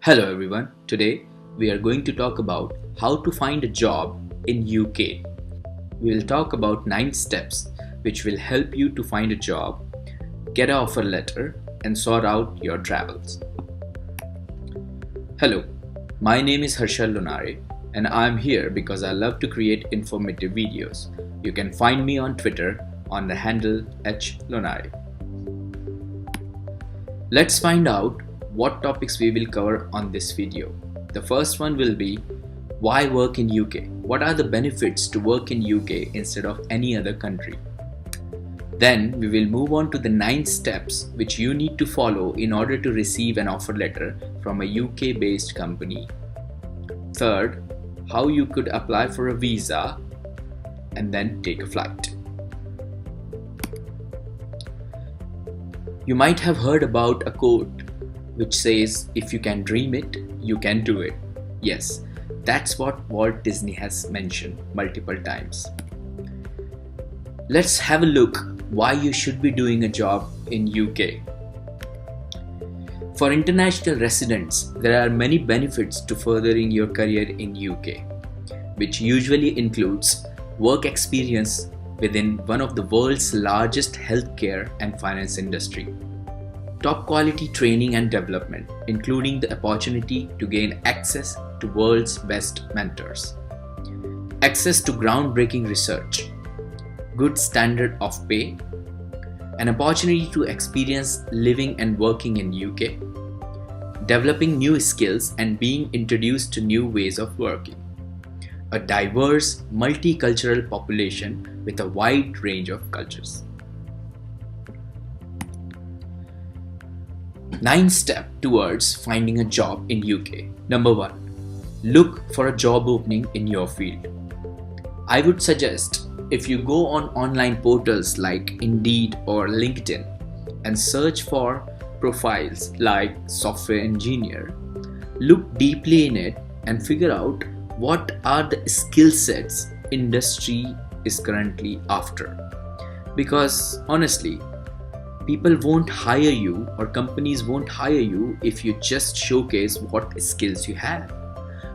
Hello everyone. Today we are going to talk about how to find a job in UK. We will talk about 9 steps which will help you to find a job, get an offer letter and sort out your travels. Hello. My name is Harshal Lunare and I am here because I love to create informative videos. You can find me on Twitter on the handle @lunare. Let's find out what topics we will cover on this video. The first one will be why work in UK? What are the benefits to work in UK instead of any other country? Then we will move on to the 9 steps which you need to follow in order to receive an offer letter from a UK based company. Third, how you could apply for a visa and then take a flight. You might have heard about a quote which says, if you can dream it, you can do it. Yes, that's what Walt Disney has mentioned multiple times. Let's have a look why you should be doing a job in UK. For international residents, there are many benefits to furthering your career in UK, which usually includes work experience within one of the world's largest healthcare and finance industry. Top quality training and development, including the opportunity to gain access to world's best mentors. Access to groundbreaking research, good standard of pay, an opportunity to experience living and working in UK, developing new skills and being introduced to new ways of working. A diverse, multicultural population with a wide range of cultures. 9 steps towards finding a job in UK. Number 1. Look for a job opening in your field. I would suggest if you go on online portals like Indeed or LinkedIn and search for profiles like software engineer, look deeply in it and figure out what are the skill sets industry is currently after. Because honestly, people won't hire you or companies won't hire you if you just showcase what skills you have.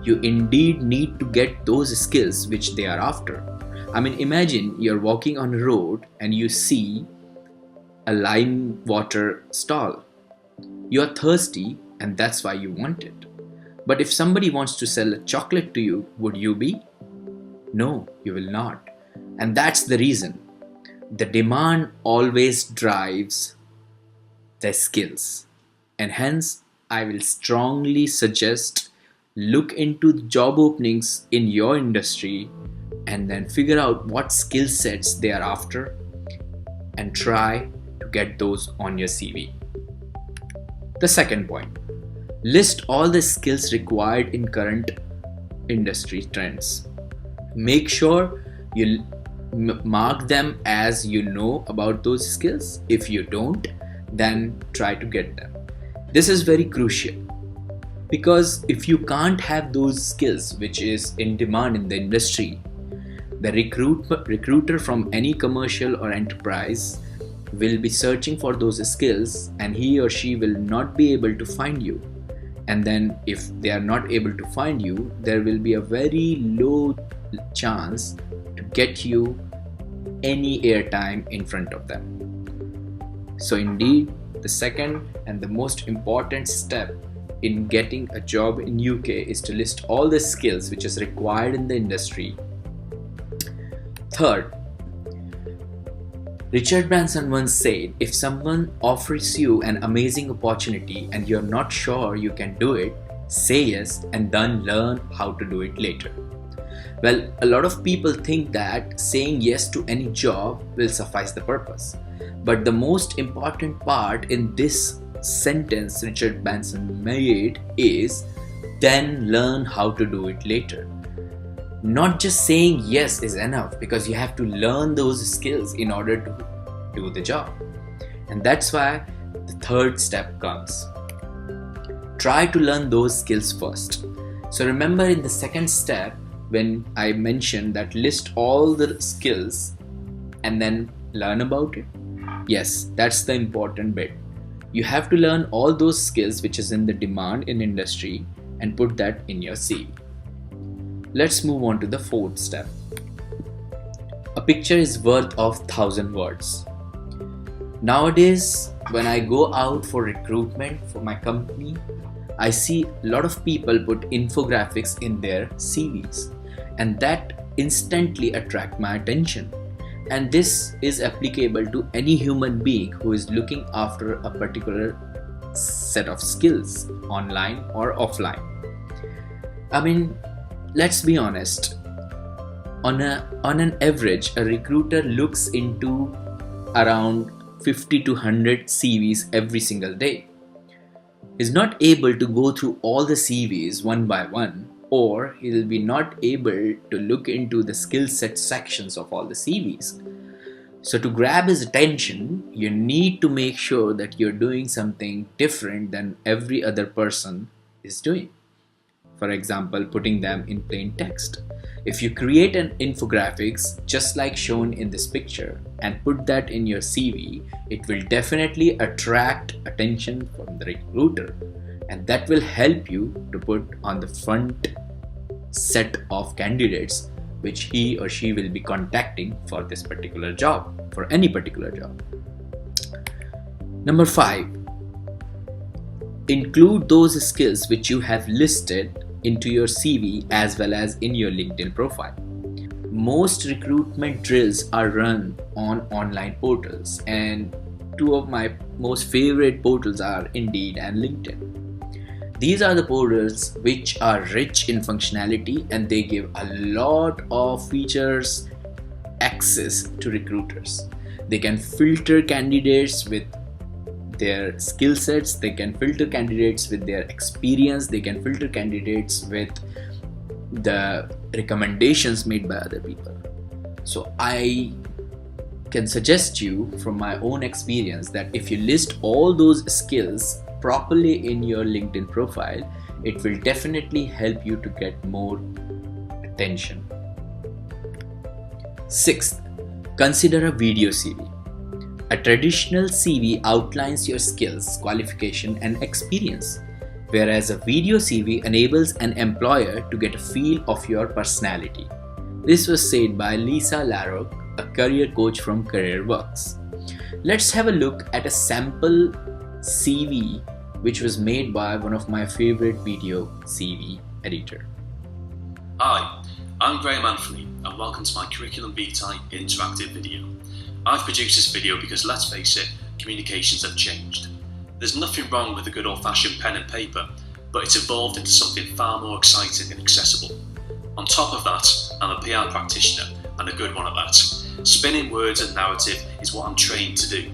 You indeed need to get those skills which they are after. I mean, imagine you're walking on a road and you see a lime water stall. You're thirsty and that's why you want it. But if somebody wants to sell a chocolate to you, would you be? No, you will not. And that's the reason. The demand always drives the skills, and hence I will strongly suggest look into the job openings in your industry and then figure out what skill sets they are after and try to get those on your CV. The second point, list all the skills required in current industry trends. Make sure you mark them as you know about those skills. If you don't, then try to get them. This is very crucial because if you can't have those skills which is in demand in the industry, the recruiter from any commercial or enterprise will be searching for those skills and he or she will not be able to find you. And then if they are not able to find you, there will be a very low chance to get you any airtime in front of them. So indeed, the second and the most important step in getting a job in UK is to list all the skills which is required in the industry. Third, Richard Branson once said, if someone offers you an amazing opportunity and you're not sure you can do it, say yes and then learn how to do it later. Well, a lot of people think that saying yes to any job will suffice the purpose. But the most important part in this sentence Richard Branson made is then learn how to do it later. Not just saying yes is enough because you have to learn those skills in order to do the job. And that's why the third step comes. Try to learn those skills first. So remember in the second step, when I mentioned that list all the skills and then learn about it. Yes, that's the important bit. You have to learn all those skills which is in the demand in industry and put that in your CV. Let's move on to the fourth step. A picture is worth of 1,000 words. Nowadays, when I go out for recruitment for my company, I see a lot of people put infographics in their CVs, and that instantly attract my attention. And this is applicable to any human being who is looking after a particular set of skills, online or offline. I mean, let's be honest. On an average, a recruiter looks into around 50 to 100 CVs every single day. He's not able to go through all the CVs one by one, or he'll be not able to look into the skill set sections of all the CVs. So to grab his attention, you need to make sure that you're doing something different than every other person is doing. For example, putting them in plain text. If you create an infographics just like shown in this picture and put that in your CV, it will definitely attract attention from the recruiter, and that will help you to put on the front set of candidates which he or she will be contacting for this particular job, for any particular job. Number 5, include those skills which you have listed into your CV as well as in your LinkedIn profile. Most recruitment drills are run on online portals, and two of my most favorite portals are Indeed and LinkedIn. These are the portals which are rich in functionality, and they give a lot of features access to recruiters. They can filter candidates with their skill sets, they can filter candidates with their experience, they can filter candidates with the recommendations made by other people. So I can suggest you from my own experience that if you list all those skills properly in your LinkedIn profile, it will definitely help you to get more attention. 6th, consider a video CV. A traditional CV outlines your skills, qualification, and experience, whereas a video CV enables an employer to get a feel of your personality. This was said by Lisa Larrock, a career coach from CareerWorks. Let's have a look at a sample CV which was made by one of my favorite video CV editor. Hi, I'm Graham Anthony and welcome to my Curriculum Vitae interactive video. I've produced this video because, let's face it, communications have changed. There's nothing wrong with a good old-fashioned pen and paper, but it's evolved into something far more exciting and accessible. On top of that, I'm a PR practitioner, and a good one at that. Spinning words and narrative is what I'm trained to do.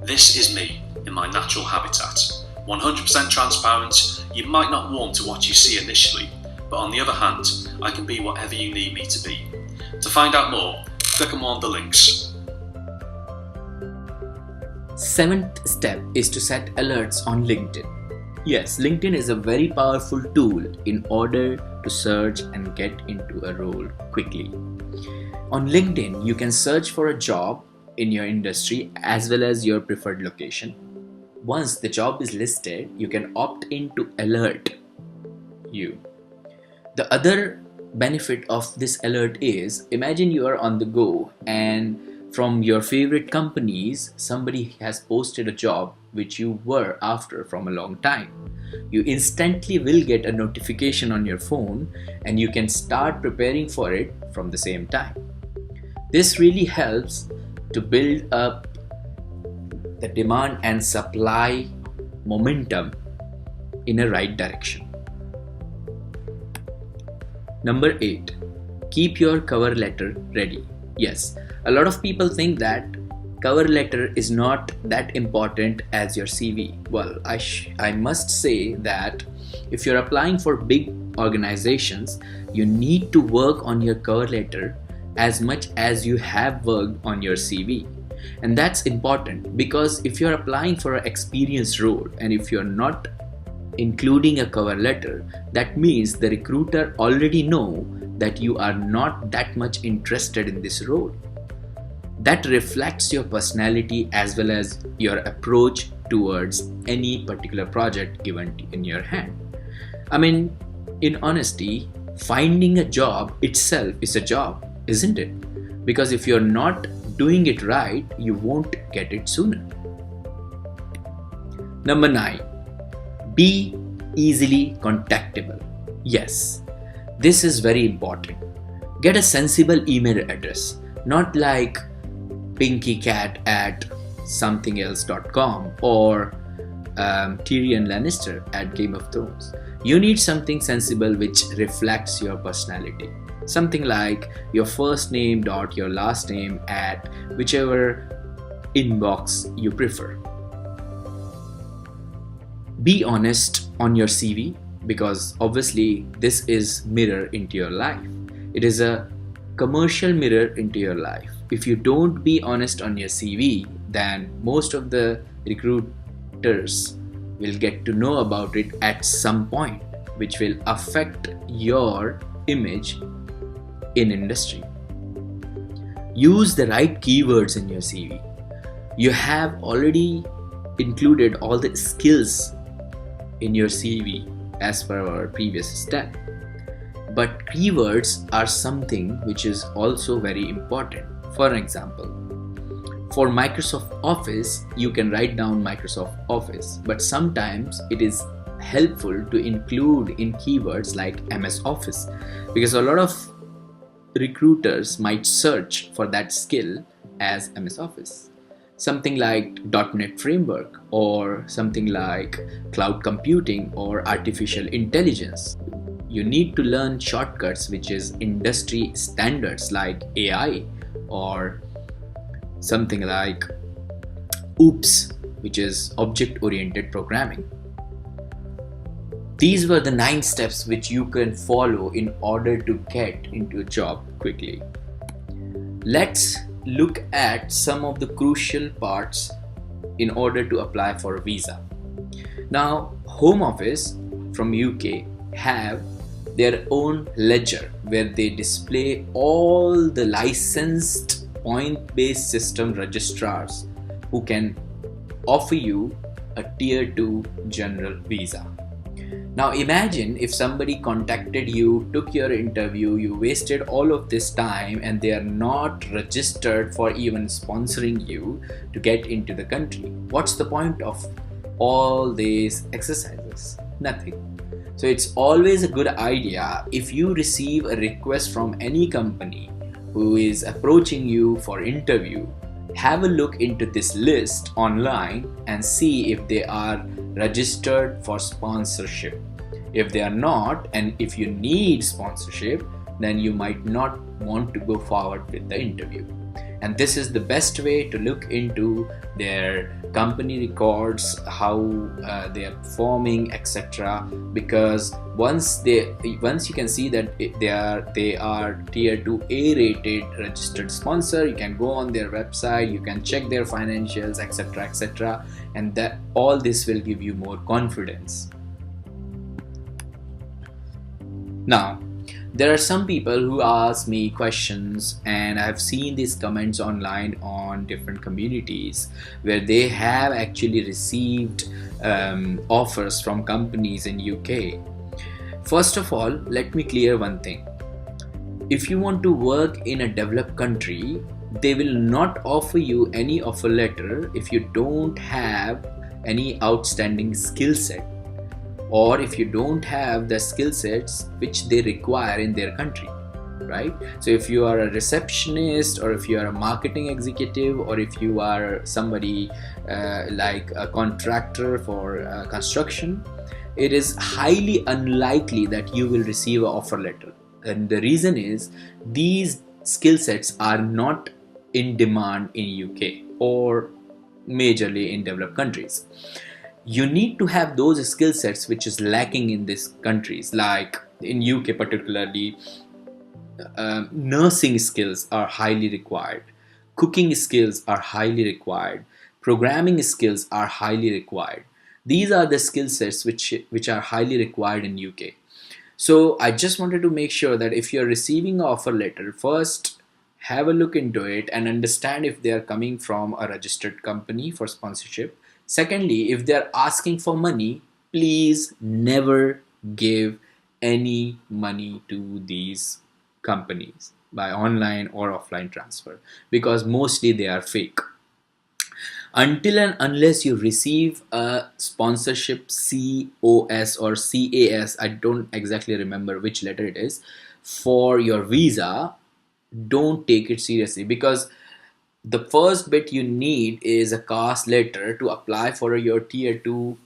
This is me in my natural habitat. 100% transparent, you might not want to what you see initially, but on the other hand, I can be whatever you need me to be. To find out more, click on one of the links. 7th step is to set alerts on LinkedIn. Yes, LinkedIn is a very powerful tool in order to search and get into a role quickly. On LinkedIn, you can search for a job in your industry as well as your preferred location. Once the job is listed, you can opt in to alert you. The other benefit of this alert is, imagine you are on the go and from your favorite companies, somebody has posted a job which you were after from a long time. You instantly will get a notification on your phone and you can start preparing for it from the same time. This really helps to build up the demand and supply momentum in a right direction. Number 8, keep your cover letter ready. Yes, a lot of people think that cover letter is not that important as your CV. Well, I must say that if you're applying for big organizations, you need to work on your cover letter as much as you have worked on your CV. And that's important because if you're applying for an experienced role and if you're not including a cover letter, that means the recruiter already know that you are not that much interested in this role. That reflects your personality as well as your approach towards any particular project given in your hand. I mean, in honesty, finding a job itself is a job, isn't it? Because if you're not doing it right, you won't get it sooner. Number 9, be easily contactable. Yes, this is very important. Get a sensible email address, not like pinkycat at somethingelse.com or Tyrion Lannister at Game of Thrones. You need something sensible which reflects your personality. Something like your first name dot your last name at whichever inbox you prefer. Be honest on your CV, because obviously this is mirror into your life. It is a commercial mirror into your life. If you don't be honest on your CV, then most of the recruiters will get to know about it at some point, which will affect your image in industry. Use the right keywords in your CV. You have already included all the skills in your CV as per our previous step. But keywords are something which is also very important. For example, for Microsoft Office, you can write down Microsoft Office, but sometimes it is helpful to include in keywords like MS Office, because a lot of recruiters might search for that skill as MS Office. Something like .NET Framework, or something like cloud computing or artificial intelligence. You need to learn shortcuts which is industry standards like AI, or something like OOPS, which is object-oriented programming. These were the 9 steps which you can follow in order to get into a job quickly. Let's look at some of the crucial parts in order to apply for a visa. Now, Home Office from UK have their own ledger where they display all the licensed point-based system registrars who can offer you a tier 2 general visa. Now imagine if somebody contacted you, took your interview, you wasted all of this time, and they are not registered for even sponsoring you to get into the country. What's the point of all these exercises? Nothing. So it's always a good idea, if you receive a request from any company who is approaching you for interview, have a look into this list online and see if they are registered for sponsorship. If they are not, and if you need sponsorship, then you might not want to go forward with the interview. And this is the best way to look into their company records, how they are performing, etc. Because once you can see that they are tier 2 A rated registered sponsor, you can go on their website, you can check their financials, etc., and that all this will give you more confidence. Now, there are some people who ask me questions, and I've seen these comments online on different communities where they have actually received offers from companies in UK. First of all, let me clear one thing. If you want to work in a developed country, they will not offer you any offer letter if you don't have any outstanding skill set, or if you don't have the skill sets which they require in their country, right? So if you are a receptionist, or if you are a marketing executive, or if you are somebody like a contractor for construction, it is highly unlikely that you will receive an offer letter. And the reason is, these skill sets are not in demand in UK or majorly in developed countries. You need to have those skill sets which is lacking in these countries, like in UK particularly. Nursing skills are highly required, cooking skills are highly required, programming skills are highly required. These are the skill sets which are highly required in UK. So I just wanted to make sure that if you're receiving an offer letter, first have a look into it and understand if they are coming from a registered company for sponsorship. Secondly, if they're asking for money, please never give any money to these companies by online or offline transfer, because mostly they are fake. Until and unless you receive a sponsorship COS or CAS, I don't exactly remember which letter it is, for your visa, don't take it seriously, because the first bit you need is a CAS letter to apply for your tier 2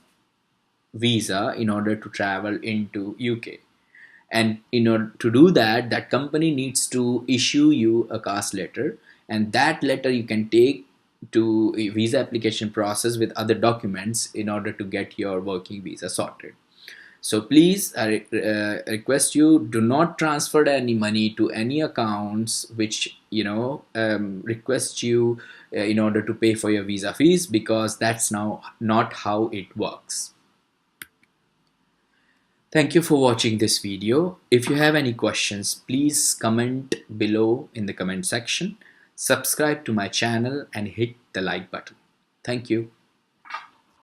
visa in order to travel into UK. And in order to do that, that company needs to issue you a CAS letter, and that letter you can take to a visa application process with other documents in order to get your working visa sorted. So please, I request you, do not transfer any money to any accounts which request you in order to pay for your visa fees, because that's now not how it works. Thank you for watching this video. If you have any questions, please comment below in the comment section. Subscribe to my channel and hit the like button. Thank you.